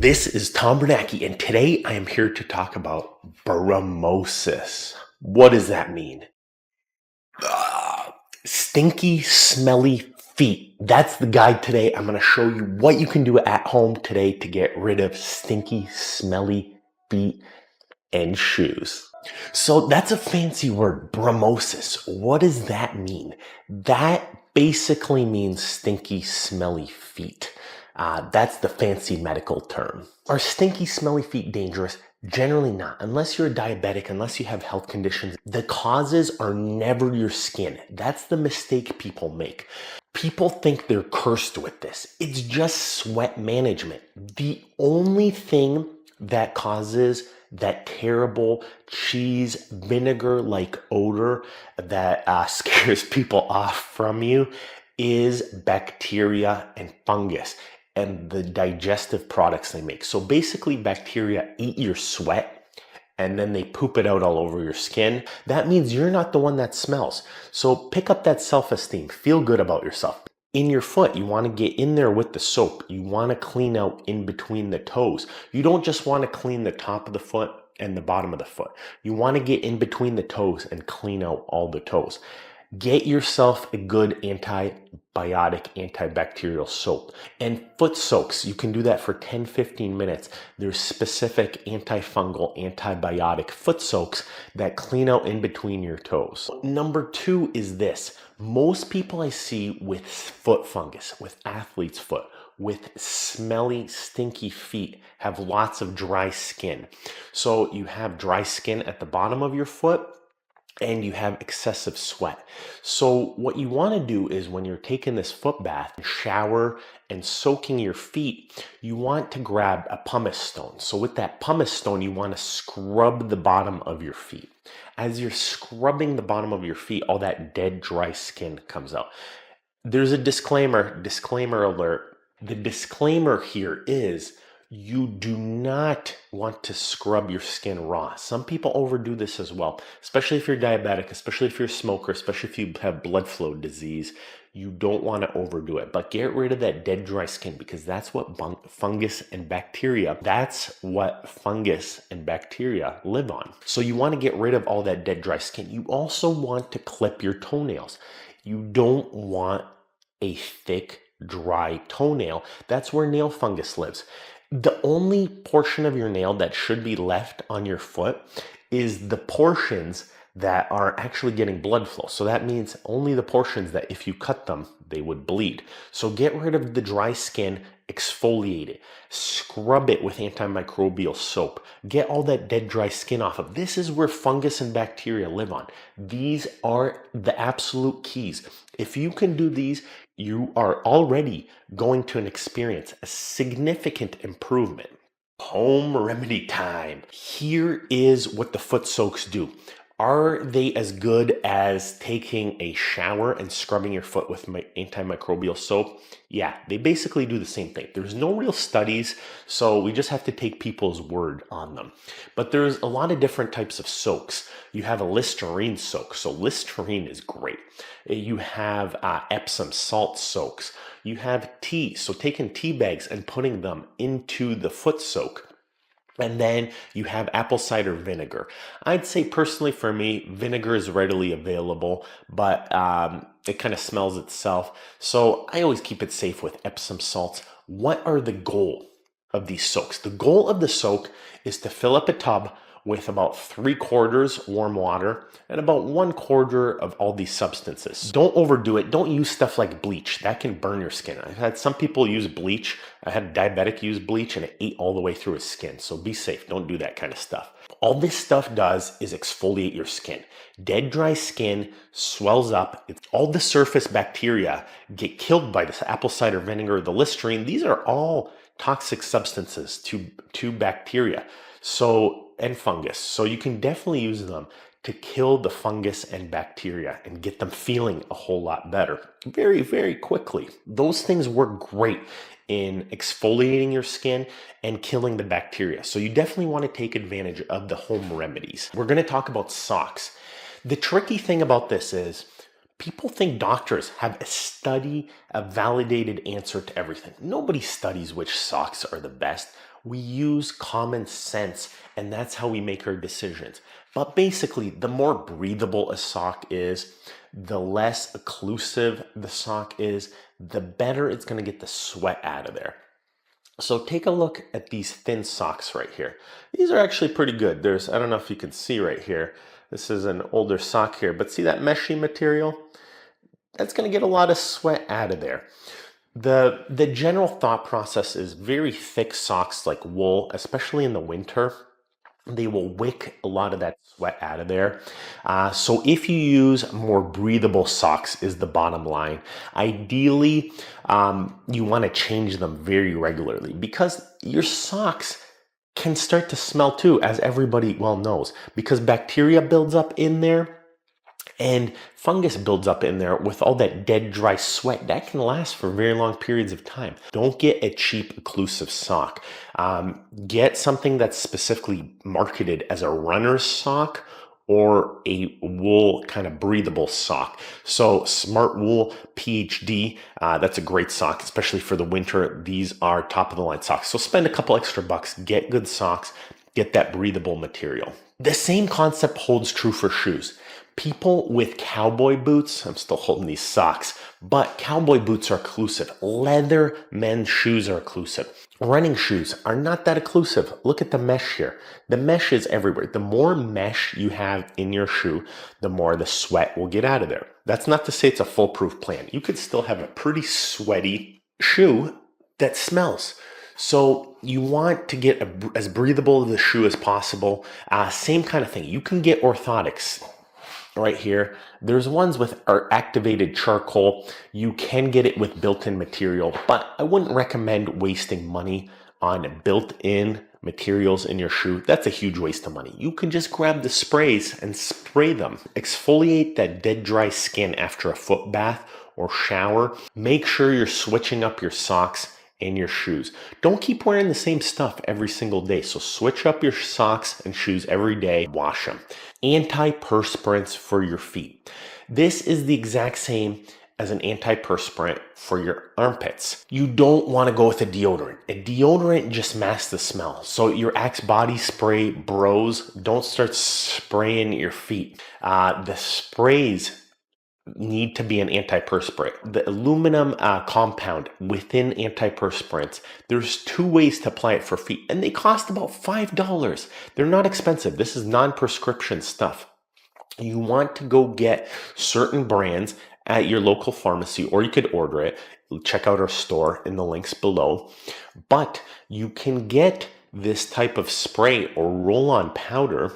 This is Tom Bernacki, and today I am here to talk about bramosis. What does that mean? Stinky, smelly feet. That's the guide today. I'm going to show you what you can do at home today to get rid of stinky, smelly feet and shoes. So that's a fancy word, bramosis. What does that mean? That basically means stinky, smelly feet. That's the fancy medical term. Are stinky, smelly feet dangerous? Generally not. Unless you're a diabetic, unless you have health conditions, the causes are never your skin. That's the mistake people make. People think they're cursed with this. It's just sweat management. The only thing that causes that terrible cheese vinegar-like odor that scares people off from you is bacteria and fungus and the digestive products they make. So basically bacteria eat your sweat and then they poop it out all over your skin. That means you're not the one that smells. So pick up that self-esteem, feel good about yourself. In your foot, you want to get in there with the soap. You want to clean out in between the toes. You don't just want to clean the top of the foot and the bottom of the foot. You want to get in between the toes and clean out all the toes. Get yourself a good antibiotic, antibacterial soap. And foot soaks, you can do that for 10-15 minutes. There's specific antifungal, antibiotic foot soaks that clean out in between your toes. Number two is this. Most people I see with foot fungus, with athlete's foot, with smelly, stinky feet, have lots of dry skin. So you have dry skin at the bottom of your foot, and you have excessive sweat. So what you want to do is when you're taking this foot bath, shower, and soaking your feet, you want to grab a pumice stone. So with that pumice stone, you want to scrub the bottom of your feet. As you're scrubbing the bottom of your feet, all that dead, dry skin comes out. There's a disclaimer alert. The disclaimer here is you do not want to scrub your skin raw. Some people overdo this as well, especially if you're diabetic, especially if you're a smoker, especially if you have blood flow disease. You don't want to overdo it, but get rid of that dead, dry skin because that's what fungus and bacteria live on. So you want to get rid of all that dead, dry skin. You also want to clip your toenails. You don't want a thick, dry toenail. That's where nail fungus lives. The only portion of your nail that should be left on your foot is the portions that are actually getting blood flow. So that means only the portions that if you cut them, they would bleed. So get rid of the dry skin, exfoliate it, scrub it with antimicrobial soap, get all that dead dry skin off of. This is where fungus and bacteria live on. These are the absolute keys. If you can do these, you are already going to experience a significant improvement. Home remedy time. Here is what the foot soaks do. Are they as good as taking a shower and scrubbing your foot with antimicrobial soap? Yeah, they basically do the same thing. There's no real studies, so we just have to take people's word on them. But there's a lot of different types of soaks. You have a Listerine soak, so Listerine is great. You have Epsom salt soaks. You have tea, so taking tea bags and putting them into the foot soak. And then you have apple cider vinegar. I'd say personally for me, vinegar is readily available, but it kind of smells itself. So I always keep it safe with Epsom salts. What are the goal of these soaks? The goal of the soak is to fill up a tub with about 3/4 warm water and about 1/4 of all these substances. Don't overdo it. Don't use stuff like bleach. That can burn your skin. I've had some people use bleach. I had a diabetic use bleach and it ate all the way through his skin. So be safe. Don't do that kind of stuff. All this stuff does is exfoliate your skin. Dead, dry skin swells up. All the surface bacteria get killed by this apple cider vinegar, the Listerine. These are all toxic substances to bacteria. And fungus. So you can definitely use them to kill the fungus and bacteria and get them feeling a whole lot better very, very quickly. Those things work great in exfoliating your skin and killing the bacteria. So you definitely want to take advantage of the home remedies. We're going to talk about socks. The tricky thing about this is people think doctors have a validated answer to everything. Nobody studies which socks are the best. We use common sense, and that's how we make our decisions. But basically, the more breathable a sock is, the less occlusive the sock is, the better it's going to get the sweat out of there. So take a look at these thin socks right here. These are actually pretty good. I don't know if you can see right here. This is an older sock here, but see that meshy material? That's going to get a lot of sweat out of there. The general thought process is very thick socks like wool, especially in the winter, they will wick a lot of that sweat out of there. So if you use more breathable socks is the bottom line. Ideally, you want to change them very regularly because your socks can start to smell too, as everybody well knows, because bacteria builds up in there and fungus builds up in there with all that dead, dry sweat. That can last for very long periods of time. Don't get a cheap, occlusive sock. Get something that's specifically marketed as a runner's sock or a wool kind of breathable sock. So Smart Wool PhD, that's a great sock, especially for the winter. These are top of the line socks. So spend a couple extra bucks, get good socks, get that breathable material. The same concept holds true for shoes. People with cowboy boots, I'm still holding these socks, but cowboy boots are occlusive. Leather men's shoes are occlusive. Running shoes are not that occlusive. Look at the mesh here. The mesh is everywhere. The more mesh you have in your shoe, the more the sweat will get out of there. That's not to say it's a foolproof plan. You could still have a pretty sweaty shoe that smells. So you want to get as breathable of the shoe as possible. Same kind of thing. You can get orthotics. Right here, there's ones with activated charcoal. You can get it with built-in material, but I wouldn't recommend wasting money on built-in materials in your shoe. That's a huge waste of money. You can just grab the sprays and spray them. Exfoliate that dead dry skin after a foot bath or shower. Make sure you're switching up your socks and your shoes. Don't keep wearing the same stuff every single day. So switch up your socks and shoes every day. Wash them. Antiperspirants for your feet. This is the exact same as an antiperspirant for your armpits. You don't want to go with a deodorant. A deodorant just masks the smell. So your Axe body spray bros, don't start spraying your feet. The sprays need to be an antiperspirant. The aluminum compound within antiperspirants, there's two ways to apply it for feet, and they cost about $5. They're not expensive. This is non-prescription stuff. You want to go get certain brands at your local pharmacy, or you could order it. Check out our store in the links below. But you can get this type of spray or roll-on powder,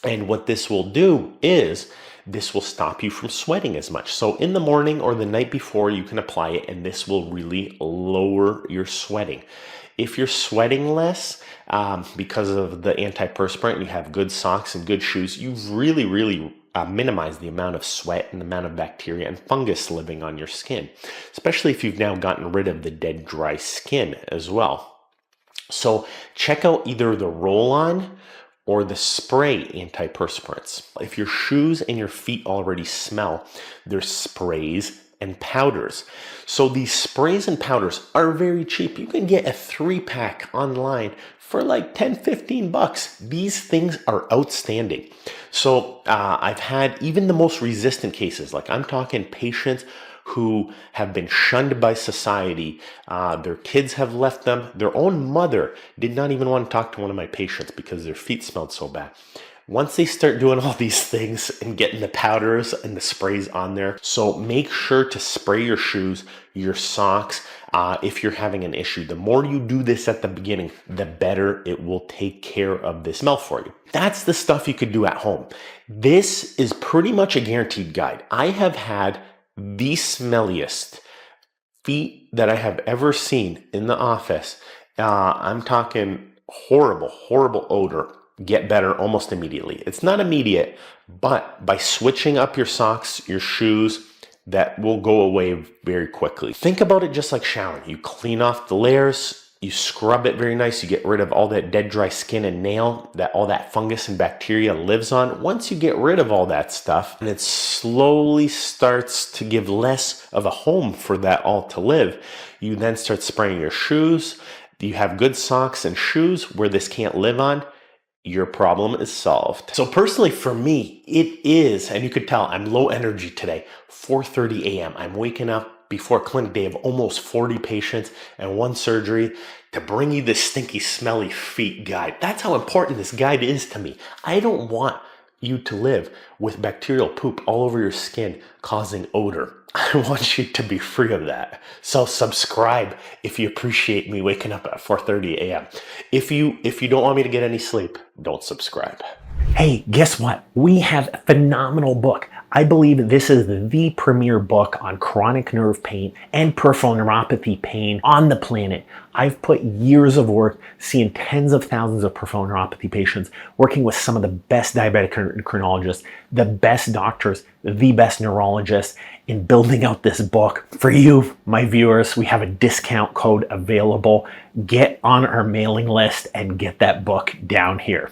and what this will do is this will stop you from sweating as much. So in the morning or the night before, you can apply it, and this will really lower your sweating. If you're sweating less because of the antiperspirant, you have good socks and good shoes, you've really minimized the amount of sweat and the amount of bacteria and fungus living on your skin, especially if you've now gotten rid of the dead, dry skin as well. So check out either the roll-on or the spray antiperspirants. If your shoes and your feet already smell, there's sprays and powders. So these sprays and powders are very cheap. You can get a 3-pack online for like 10, 15 bucks. These things are outstanding. So I've had even the most resistant cases, like I'm talking patients who have been shunned by society. Their kids have left them. Their own mother did not even want to talk to one of my patients because their feet smelled so bad. Once they start doing all these things and getting the powders and the sprays on there, so make sure to spray your shoes, your socks, if you're having an issue. The more you do this at the beginning, the better it will take care of the smell for you. That's the stuff you could do at home. This is pretty much a guaranteed guide. I have had the smelliest feet that I have ever seen in the office. I'm talking horrible odor. Get better almost immediately. It's not immediate, but by switching up your socks, your shoes, that will go away very quickly. Think about it just like showering. You clean off the layers, you scrub it very nice, you get rid of all that dead dry skin and nail that all that fungus and bacteria lives on. Once you get rid of all that stuff, and it slowly starts to give less of a home for that all to live, you then start spraying your shoes. You have good socks and shoes where this can't live on, your problem is solved. So personally for me, it is, and you could tell I'm low energy today, 4:30 a.m. I'm waking up before clinic day of almost 40 patients and 1 surgery to bring you this stinky, smelly feet guide. That's how important this guide is to me. I don't want you to live with bacterial poop all over your skin causing odor. I want you to be free of that. So subscribe if you appreciate me waking up at 4:30 a.m. If you don't want me to get any sleep, don't subscribe. Hey, guess what? We have a phenomenal book. I believe this is the premier book on chronic nerve pain and peripheral neuropathy pain on the planet. I've put years of work seeing tens of thousands of peripheral neuropathy patients, working with some of the best diabetic endocrinologists, the best doctors, the best neurologists, in building out this book. For you, my viewers, we have a discount code available. Get on our mailing list and get that book down here.